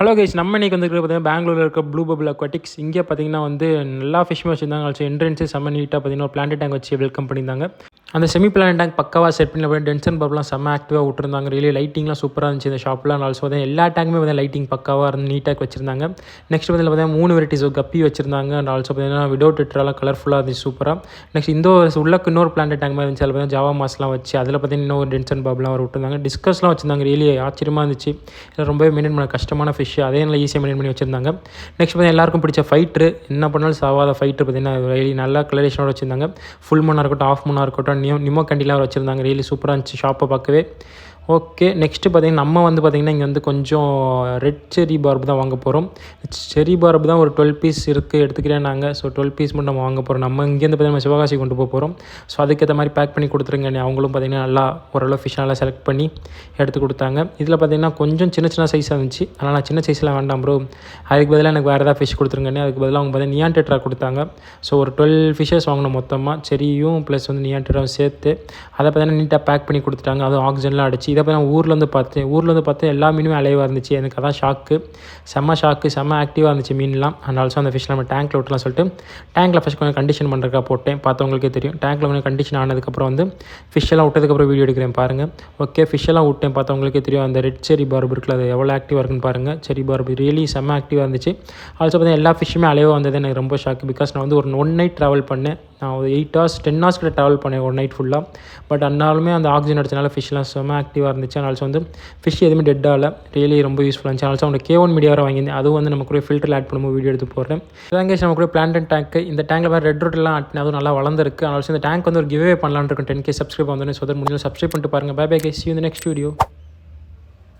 Hello guys, நம்ம இன்றைக்கி வந்துருக்கிறது பார்த்தீங்கன்னா பெங்களூரில் இருக்க ப்ளூ பபிள் அக்வாட்டிக்ஸ். இங்கே பார்த்தீங்கன்னா வந்து எல்லா ஃபிஷ்ஷுமே வச்சுருந்தாங்க. ஆல்சோ என்ட்ரன்ஸு செம்ம நீட்டாக பார்த்தீங்கன்னா ஒரு பிளான்ட் டேங்க் வச்சு வெல்கம் பண்ணியிருந்தாங்க. அந்த செமி பிளான்ட் டேங்க் பக்காவாக செட் பண்ணி போய் டென்ஷன் பப்லாம் செம்ம ஆக்டிவாக விட்டுருந்தாங்க. ரியலி லைட்டிங்லாம் சூப்பராக இருந்துச்சு இந்த ஷாப்லாம். ஆல்சோ வந்து எல்லா டேங்குமே வந்து லைட்டிங் பக்காவாக இருந்து நீட்டாக வச்சிருந்தாங்க. நெக்ஸ்ட் பார்த்தீங்கன்னா 3 வெரைட்டிஸ் கப்பி வச்சிருந்தாங்க. அண்ட் ஆல்சோ பார்த்தீங்கன்னா விடோ டெட்ராலாம் கலர்ஃபுல்லாக இருந்துச்சு சூப்பராக. நெக்ஸ்ட் இந்த உள்ளக்கு இன்னொரு பிளான்ட் டேங்க் மாதிரி இருந்துச்சு. அதில் பார்த்தீங்கன்னா ஜாவா மாஸ்லாம் வச்சு அதில் பார்த்தீங்கன்னா இன்னொரு டென்ஷன் பப்லாம் வர விட்டுருந்தாங்க. டிஸ்கஸ்லாம் வச்சிருந்தாங்க. ரியலி ஆச்சரியமாக இருந்துச்சு. இதில் ரொம்பவே மெயின்டைன் பண்ண கஷ்டமான ஃபிஷ், அதே நல்லா ஈஸியாக மெயின்டைன் பண்ணி வச்சிருந்தாங்க. நெக்ஸ்ட் பார்த்தீங்கன்னா எல்லாருக்கும் பிடிச்ச ஃபைட்ரு, என்ன பண்ணாலும் சாவாத ஃபைட்ரு பார்த்தீங்கன்னா ரியலி நல்லா கலரேஷனோட வச்சிருந்தாங்க. ஃபுல் மூனாக இருக்கட்டும், ஆஃப் மூனாக இருக்கட்டும், நிமோ கண்டிலாம் வச்சுருந்தாங்க. ரியலி சூப்பராக இருந்துச்சு ஷாப்பை பார்க்கவே. ஓகே, நெக்ஸ்ட்டு பார்த்திங்கன்னா நம்ம வந்து பார்த்திங்கன்னா இங்கே வந்து கொஞ்சம் ரெட் செரி பார்ப் தான் வாங்க போகிறோம். செரி பார்ப் தான் ஒரு 12 பீஸ் இருக்குது எடுத்துக்கிறேன் நாங்கள். ஸோ 12 பீஸ் மட்டும் நம்ம வாங்க போகிறோம். நம்ம இங்கேருந்து பார்த்திங்கன்னா சிவகாசி கொண்டு போகிறோம். ஸோ அதுக்கேற்ற மாதிரி பேக் பண்ணி கொடுத்துருங்க. அவங்களும் பார்த்திங்கன்னா நல்லா ஓரளவு ஃபிஷ் நல்லா செலக்ட் பண்ணி எடுத்து கொடுத்தாங்க. இதில் பார்த்திங்கன்னா கொஞ்சம் சின்ன சின்ன சைஸாக இருந்துச்சு. அதனால் நான் சின்ன சைஸில் வேண்டாம் ப்ரோ, அதுக்கு பதிலாக எனக்கு வேறு ஏதாவது ஃபிஷ் கொடுத்துருங்கன்னு. அதுக்கு பதிலாக அவங்க பார்த்தீங்கன்னா நியான் டெட்ரா கொடுத்தாங்க. ஸோ ஒரு 12 ஃபிஷ்ஷஸ் வாங்கினோம் மொத்தமாக, செரியும் ப்ளஸ் வந்து நியான் டெட்ராவும் சேர்த்து. அதை பார்த்தீங்கன்னா நீட்டாக பேக் பண்ணி கொடுத்துட்டாங்க. அதுவும் ஆக்சிஜன்லாம் அடிச்சு. இதை பார்த்தா ஊர்லேருந்து பார்த்தேன் எல்லா மீனுமே அலைவாக இருந்துச்சு. எனக்கு அதான் ஷாக்கு, செம்ம ஆக்டிவாக இருந்துச்சு மீன்லாம். அண்ட் ஆல்சோ அந்த ஃபிஷ் நம்ம டேங்க்கில் விட்டலாம் சொல்லிட்டு டேங்க்கில் ஃபஸ்ட் கொஞ்சம் கண்டிஷன் பண்ணுறதுக்காக போட்டேன். பார்த்தவங்களுக்கே தெரியும். டேங்க்கில் கொஞ்சம் கண்டிஷன் ஆனதுக்கப்புறம் வந்து ஃபிஷ்ஷெல்லாம் விட்டதுக்கப்புறம் வீடியோ எடுக்கிறேன் பாருங்கள். ஓகே, ஃபிஷ்ஷெல்லாம் விட்டேன். பார்த்தவங்களுக்கே தெரியும் அந்த ரெட் செரி பார்ப் இருக்குல்ல, அது எவ்வளோ ஆக்டிவாக இருக்குன்னு பாருங்கள். செரி பார்ப் ரியலி செம்ம ஆக்டிவாக இருந்துச்சு. ஆல்சோ பார்த்தீங்கன்னா எல்லா ஃபிஷ்ஷுமே அலைவாக வந்தது எனக்கு ரொம்ப ஷாக்கு. பிகாஸ் நான் வந்து ஒரு 1 நைட் ட்ராவல் பண்ணேன். நான் ஒரு 8 hours 10 hours கிட்ட ட்ராவல் பண்ணேன் ஒரு நைட் ஃபுல்லாக. பட் அன்னாலுமே அந்த ஆக்சிஜன் அடிச்சனால ஃபிஷ்லாம் செம்ம ஆக்டிவாக இருந்துச்சு. ஆல்சோ வந்து ஃபிஷ் எதுவுமே டெட் ஆகல. ரியலி ரொம்ப யூஸ்ஃபுல்லாக இருந்துச்சு. ஆல்சோ அவங்க K1 மீடியா வர வாங்கியிருந்தேன். அதுவும் வந்து நம்ம கூட ஃபில்டரில் ஆட் பண்ணும்போது வீடியோ எடுத்து போடுறேன். இதாங்க நம்ம கூட பிளான்ட் டேங்க்கு. இந்த டேங்கில் வேறு ரெட் ரோட்டெல்லாம் ஆட் பண்ணி அதுவும் நல்லா வளர்ந்துருக்கு. ஆல்சோ இந்த டேங்க் வந்து ஒரு கிவ்வே பண்ணலான்னு இருக்கும். 10K சப்ஸ்கிரைப் வந்தோடனே. ஸோ முடிஞ்சு சப்ஸ்கிரைப் பண்ணிட்டு பாருங்கள். Bye bye guys, see you in the next video.